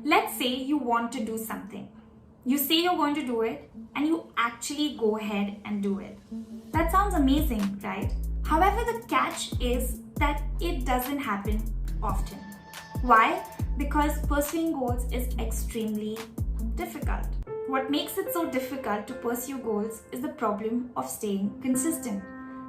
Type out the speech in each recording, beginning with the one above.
Let's say you want to do something. You say you're going to do it and you actually go ahead and do it. That sounds amazing, right? However, the catch is that it doesn't happen often. Why? Because pursuing goals is extremely difficult. What makes it so difficult to pursue goals is the problem of staying consistent.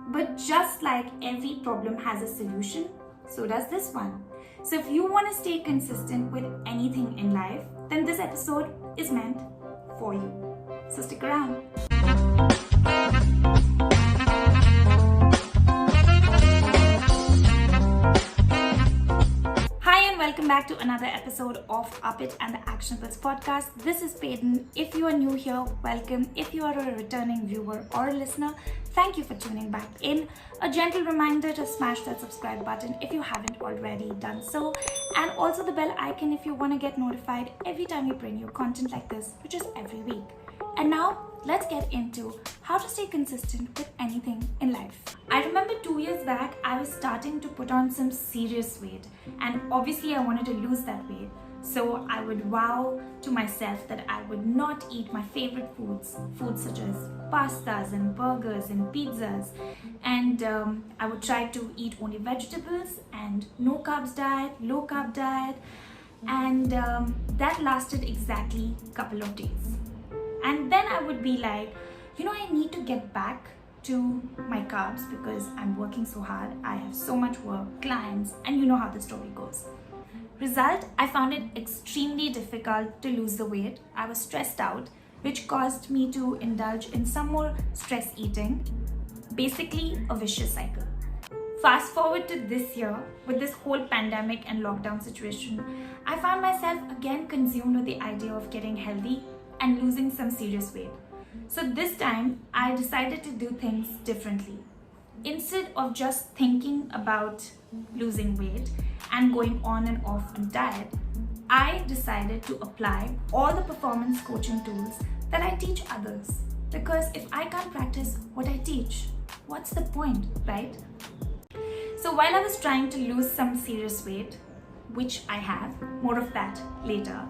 But just like every problem has a solution, so does this one. So if you want to stay consistent with anything in life, then this episode is meant for you. So stick around. Welcome back to another episode of Up It and the Actionables podcast. This is Peyton. If you are new here, welcome. If you are a returning viewer or a listener, thank you for tuning back in. A gentle reminder to smash that subscribe button if you haven't already done so, and also the bell icon if you want to get notified every time we bring you content like this, which is every week. And now, let's get into how to stay consistent with anything in life. I remember 2 years back, I was starting to put on some serious weight, and obviously I wanted to lose that weight. So I would vow to myself that I would not eat my favorite foods such as pastas and burgers and pizzas, and I would try to eat only vegetables and no carbs diet, low carb diet, and that lasted exactly a couple of days. And then I would be like, I need to get back to my carbs because I'm working so hard. I have so much work, clients, and you know how the story goes. Result, I found it extremely difficult to lose the weight. I was stressed out, which caused me to indulge in some more stress eating. Basically, a vicious cycle. Fast forward to this year, with this whole pandemic and lockdown situation, I found myself again consumed with the idea of getting healthy and losing some serious weight. So this time, I decided to do things differently. Instead of just thinking about losing weight and going on and off on diet, I decided to apply all the performance coaching tools that I teach others. Because if I can't practice what I teach, what's the point, right? So while I was trying to lose some serious weight, which I have, more of that later,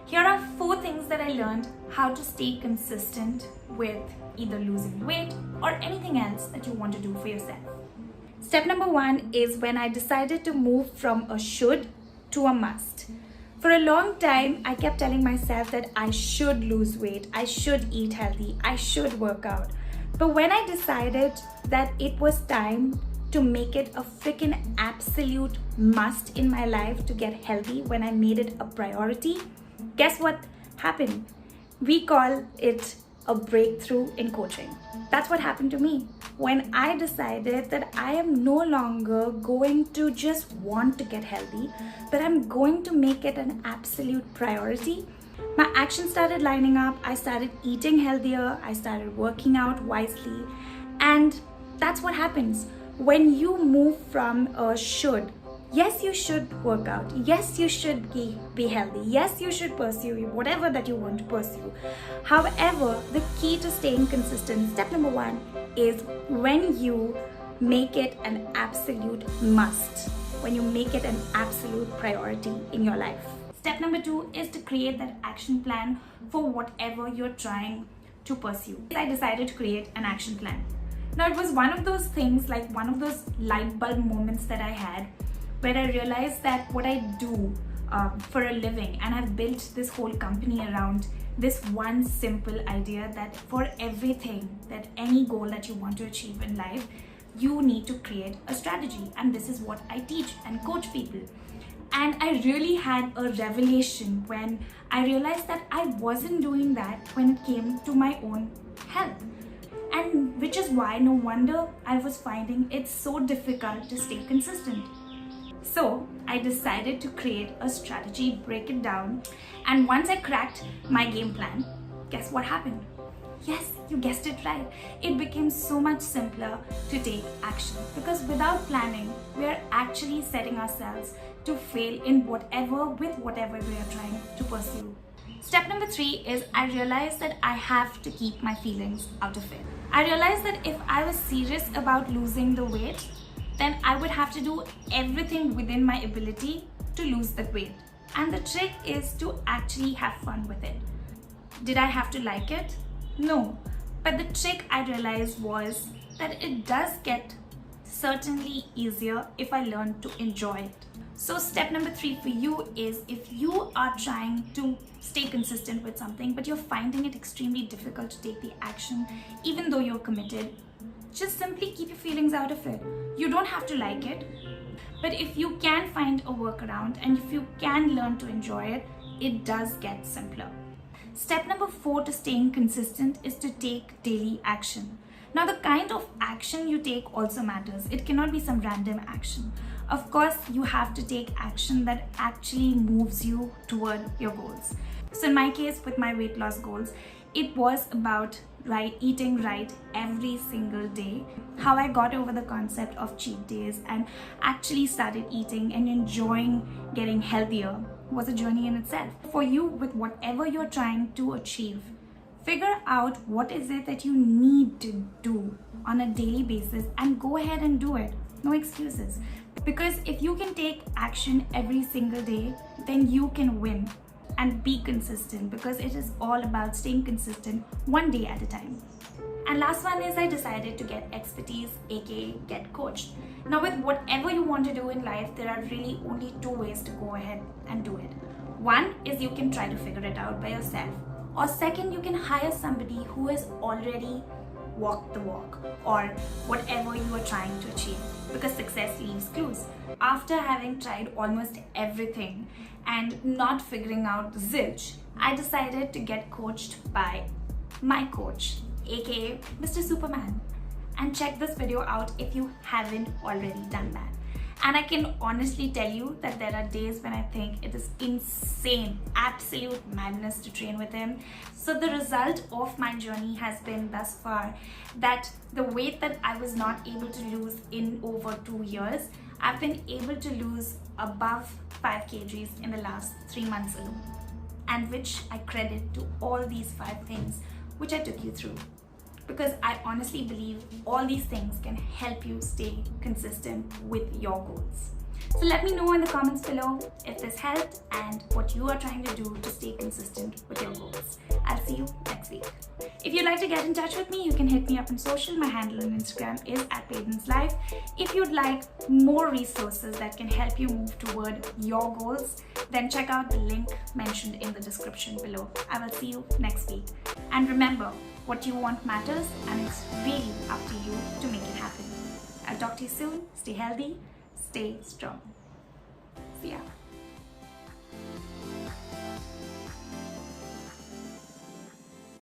here are 4 things that I learned how to stay consistent with either losing weight or anything else that you want to do for yourself. Step number 1 is when I decided to move from a should to a must. For a long time, I kept telling myself that I should lose weight, I should eat healthy, I should work out. But when I decided that it was time to make it a freaking absolute must in my life to get healthy, when I made it a priority, guess what happened? We call it a breakthrough in coaching. That's what happened to me. When I decided that I am no longer going to just want to get healthy, but I'm going to make it an absolute priority, my actions started lining up. I started eating healthier. I started working out wisely. And that's what happens when you move from a should. Yes, you should work out. Yes, you should be healthy. Yes, you should pursue whatever that you want to pursue. However, the key to staying consistent, step number 1, is when you make it an absolute must. When you make it an absolute priority in your life. Step number 2 is to create that action plan for whatever you're trying to pursue. I decided to create an action plan. Now, it was one of those things, like one of those light bulb moments that I had, where I realized that what I do for a living, and I've built this whole company around this one simple idea that for everything, that any goal that you want to achieve in life, you need to create a strategy. And this is what I teach and coach people. And I really had a revelation when I realized that I wasn't doing that when it came to my own health. And which is why no wonder I was finding it so difficult to stay consistent. So I decided to create a strategy, break it down, and once I cracked my game plan, guess what happened? Yes, you guessed it right. It became so much simpler to take action because without planning, we are actually setting ourselves to fail in whatever we are trying to pursue. Step number 3 is I realized that I have to keep my feelings out of it. I realized that if I was serious about losing the weight, then I would have to do everything within my ability to lose that weight. And the trick is to actually have fun with it. Did I have to like it? No. But the trick I realized was that it does get certainly easier if I learn to enjoy it. So step number 3 for you is, if you are trying to stay consistent with something but you're finding it extremely difficult to take the action even though you're committed, just simply keep your feelings out of it. You don't have to like it, but if you can find a workaround and if you can learn to enjoy it, it does get simpler. Step number 4 to staying consistent is to take daily action. Now, the kind of action you take also matters. It cannot be some random action. Of course, you have to take action that actually moves you toward your goals. So in my case, with my weight loss goals, it was about eating right every single day. How I got over the concept of cheat days and actually started eating and enjoying getting healthier was a journey in itself. For you, with whatever you're trying to achieve, figure out what is it that you need to do on a daily basis and go ahead and do it. No excuses. Because if you can take action every single day, then you can win. And be consistent, because it is all about staying consistent one day at a time. And last one is, I decided to get expertise, aka get coached. Now, with whatever you want to do in life, there are really only 2 ways to go ahead and do it. One is you can try to figure it out by yourself, or second, you can hire somebody who has already walked the walk or whatever you are trying to achieve, because success leaves clues. After having tried almost everything and not figuring out zilch, I decided to get coached by my coach, aka Mr. Superman. And check this video out if you haven't already done that. And I can honestly tell you that there are days when I think it is insane, absolute madness to train with him. So the result of my journey has been thus far that the weight that I was not able to lose in over 2 years, I've been able to lose above 5 kgs in the last 3 months alone. And which I credit to all these 5 things which I took you through. Because I honestly believe all these things can help you stay consistent with your goals. So let me know in the comments below if this helped and what you are trying to do to stay consistent with your goals. I'll see you next week. If you'd like to get in touch with me, you can hit me up on social. My handle on Instagram is @PaydensLife. If you'd like more resources that can help you move toward your goals, then check out the link mentioned in the description below. I will see you next week. And remember, what you want matters, and it's really up to you to make it happen. I'll talk to you soon. Stay healthy, stay strong. See ya.